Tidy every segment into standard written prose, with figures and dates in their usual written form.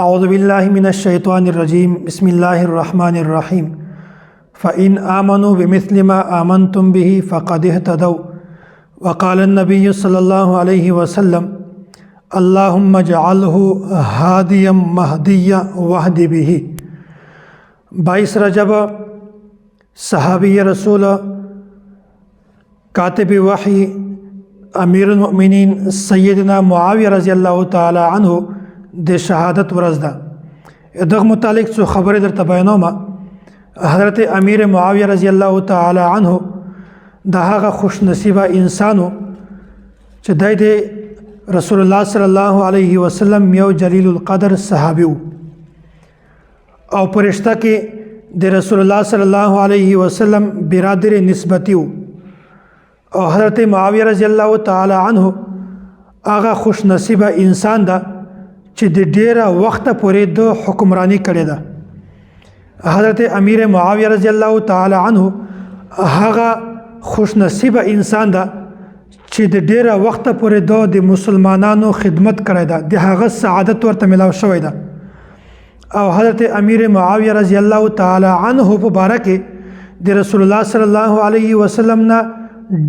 أعوذ بالله من الشيطان الرجيم بسم الله الرحمن الرحيم فإن آمنوا بمثل ما آمنتم به فقد اهتدوا وقال النبي صلى الله عليه وسلم اللهم اجعله هاديا مهديا واهد به 22 رجب صحابی رسول کاتب وحی امیر المؤمنین سیدنا معاویه رضی الله تعالی عنه د شهادت ورځ ده. دغه متعلق څو خبرې درته بیانوم. حضرت امیر معاویه رضی الله تعالی عنه د هغه خوش نصیبه انسانو چې د رسول الله صلی الله علیه وسلم یو جلیل القدر صحابي او پرشتہ کې د رسول الله صلی الله علیه وسلم برادر نسبتی او حضرت معاویه رضی الله تعالی عنه هغه خوش نصیبه انسان ده چې د ډیره وخت پورې د حکمرانی کړې ده. حضرت امیر معاویه رضی الله تعالی عنه هغه خوش نصیبه انسان ده چې د ډیره وخت پورې د مسلمانانو خدمت کړې ده، د هغه سعادت ورته ملاو شوی ده. او حضرت امیر معاویه رضی الله تعالی عنه په باره کې د رسول الله صلی الله علیه وسلم نه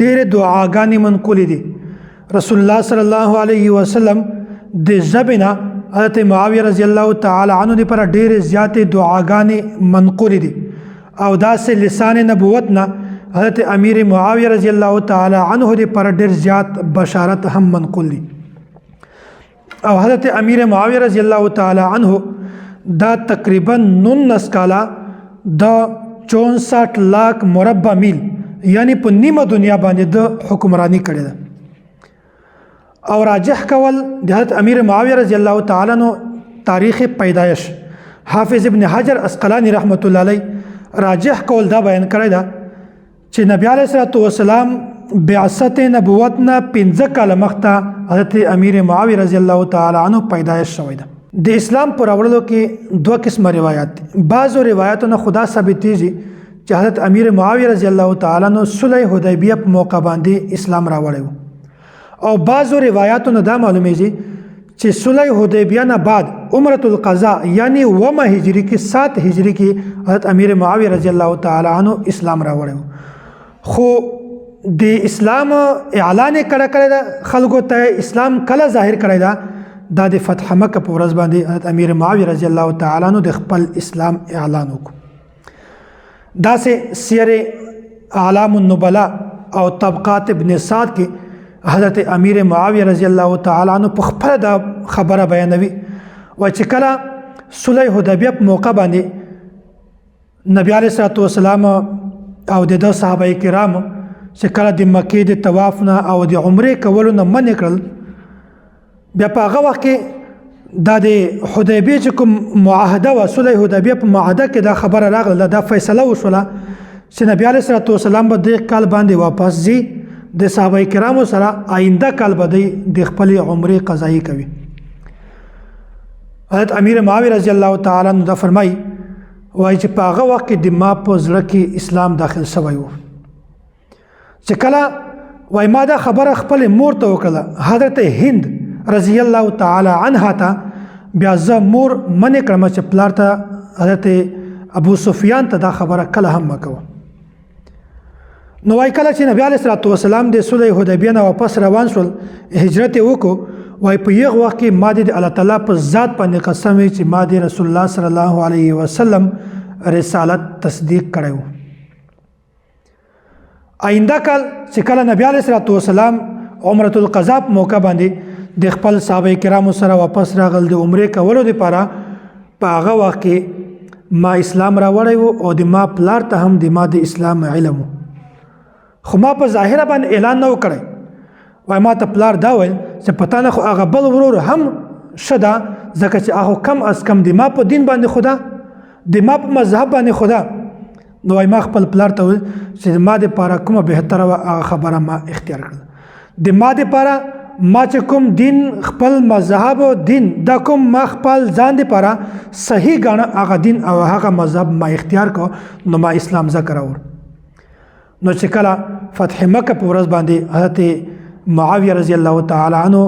ډېر دعاګانې منقولې دي. رسول الله صلی الله علیه وسلم د ژبې نه حضرت معاویه رضی الله تعالی عنه لپاره ډېرې زیاتې دعاګانې منقولې دي او داسې لسان نبوت نه حضرت امیر معاویه رضی الله تعالی عنه لپاره ډېر زیات بشارت هم منقول دي. او حضرت امیر معاویه رضی الله تعالی عنه دا تقریبا 19 کاله د 64 लाख مربع میل یعنی په نیمه دنیا باندې د حکمرانی کړې ده. او راجح کول د حضرت امیر معاویه رضی الله تعالی عنہ تاریخ پیدایش حافظ ابن حجر اسقلانی رحمت الله علیه راجح کول دا بیان کړی ده چې نبی علیه الصلوۃ والسلام بعثت نبوت نه 15 کاله مخته حضرت امیر معاویه رضی الله تعالی عنہ پیدایش شوی ده. د اسلام پر اورلو کې دوه قسمه روایت. بعضو روایتونه خدا ثابتېږي چې حضرت امیر معاویه رضی الله تعالی عنہ صلح حدیبیه په موقع باندې اسلام راوړی او بعضو روایتونه دا معلومیږي چې صلح حدیبیه نه بعد عمره القضاء یعنی 9 هجری کې 7 هجری کې حضرت امیر معاویه رضی الله تعالی عنہ اسلام راوړی. خو د اسلام اعلان کړه خلکو ته اسلام کله ظاهر کړی دا د فتح مکه په ورځ باندې حضرت امیر معاویه رضی الله تعالی عنہ د خپل اسلام اعلان وکړ. داسې سیر اعلام النبلاء او طبقات ابن سعد کې حضرت امیر معاویه رضی الله تعالی عنہ په خپل دا خبره بیانوي و چې کله صلح حدیبیه په موقع باندې نبی علیه الصلوۃ والسلام او د صحابه کرام چې کله د مکې د طواف نه او د عمره کولو نه منع کړل، بیا په هغه وخت کې دا د حدیبیه چې کوم معاهده و صلح حدیبیه په معاهده کې دا خبره راغله، دا فیصله وشوله چې نبی علیه الصلوۃ والسلام به د کال باندې واپس ځي، د صحابه کرامو سره آینده کال به د خپل عمره قضایی کوي. حضرت امیر معاویه رضی الله تعالی عنہ دا فرمایي وایي چې په هغه وخت کې د ما په زړه کې اسلام داخل شوی و چې کله وایي ما دا خبره خپل مور ته وکړه، حضرت هند رضی الله تعالی عنها ته، بیا زه مور منع کړم چې پلار ته حضرت ابو سفیان ته دا خبره کله هم مکوه. نو وای کله چې نبی علیه الصلوۃ والسلام د صلح حدیبیه نه واپس روان شول، هجرت وکړو، وای په یغه وخت کې ما د الله تعالی په ذات باندې قسم چې ما د رسول الله صلی الله علیه وسلم رسالت تصدیق کړو. آینده کال چې کله نبی علیه الصلوۃ والسلام عمره القضاء په موقع باندې د خپل صحابه کرامو سره واپس راغل د عمره کولو لپاره، په هغه وخت کې ما اسلام راوړی او د ما پلار ته هم د ما د اسلام علم، خو ما په ظاهره باندې اعلان نه وکړی. وای ما ته پلار دا ویل چې پتا نه خو هغه بل ورور هم شدا ځکه چې هغه کم از کم د ما په دین باندې خدا، د ما په مذهب باندې خدا. نو وای ما خپل پلار ته ویل چې ما د پاره کومه بهتره و هغه خبره ما اختیار کړه. د ما د پاره ما چې کوم دین خپل مذهب او دین دا کوم ما خپل ځان د پاره صحیح ګڼه هغه دین او هغه مذهب ما اختیار کو، نو ما اسلام ذکر اور. نو چې کله فتح مکه په ورځ باندې حضرت معاویه رضی الله تعالی عنہ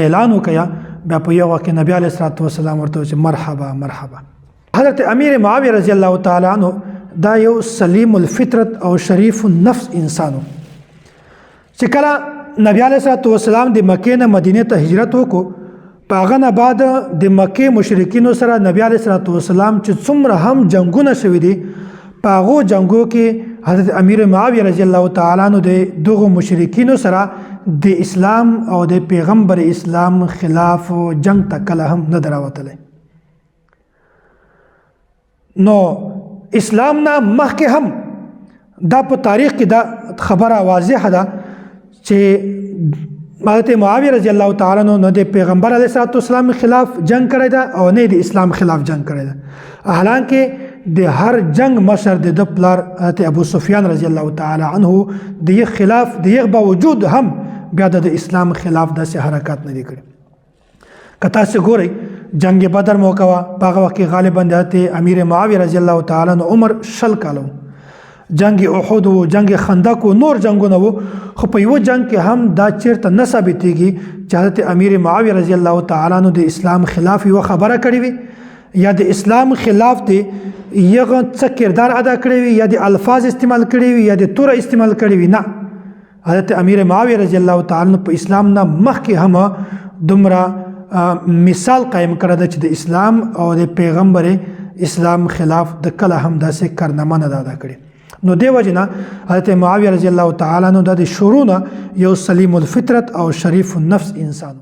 اعلان وکیا، بیا په یو وخت نبی علیه الصلاۃ والسلام ورته چې مرحبا مرحبا. حضرت امیر معاویه رضی الله تعالی عنہ دا یو سلیم الفطرت او شریف النفس انسانو چې کله نبی علیه الصلاۃ والسلام د مکې نه مدینه ته هجرت وکړو په هغه نه بعد د مکې مشرکینو سره نبی علیه الصلاۃ والسلام چې څومره هم جنگونه شوي دي په هغو جنگو کې حضرت امیر معاویه رضی الله تعالی عنہ د دغو مشرکینو سره د اسلام او د پیغمبر اسلام خلاف جنگ ته کله هم نه دراوتلی. نو اسلام نه مخکې هم دا په تاریخ کې دا خبره واضحه ده چې حضرت معاویه رضی الله تعالی عنہ نه د پیغمبر علیه الصلاۃ والسلام خلاف جنگ کړی ده او نه د اسلام خلاف جنگ کړی ده. حالانکه د هر جنگ مشر د پلار حضرت ابو سفیان رضی الله تعالی عنہ د خلاف د باوجود هم بیا د اسلام خلاف داسې حرکات نه دي کړي. که تاسو ګورئ جنگ بدر موقع وا په هغه وخت کې غالبا د حضرت امیر معاویه رضی الله تعالی عنہ عمر 60 کال و. جنگ احد و جنگ خندق و نور جنگونه وو خو په یو جنگ کې هم دا چیرته نه ثابتېږي چې حضرت امیر معاویه رضی الله تعالی عنہ د اسلام خلاف یو خبره کړې وي یا د اسلام خلاف دی یغه څه کردار ادا کړی وي یا د الفاظ استعمال کړی وي یا د تور استعمال کړی وي. نه، حضرت امیر معاویه رضی الله تعالی عنہ په اسلام نه مخکې هم دومره مثال قائم کړی ده چې د اسلام او د پیغمبر اسلام خلاف د کله هم داسې کارنامه نه ادا کړي. نو دی وجنه حضرت معاویه رضی الله تعالی عنہ د شروع نه یو سلیم الفطرت او شریف النفس انسان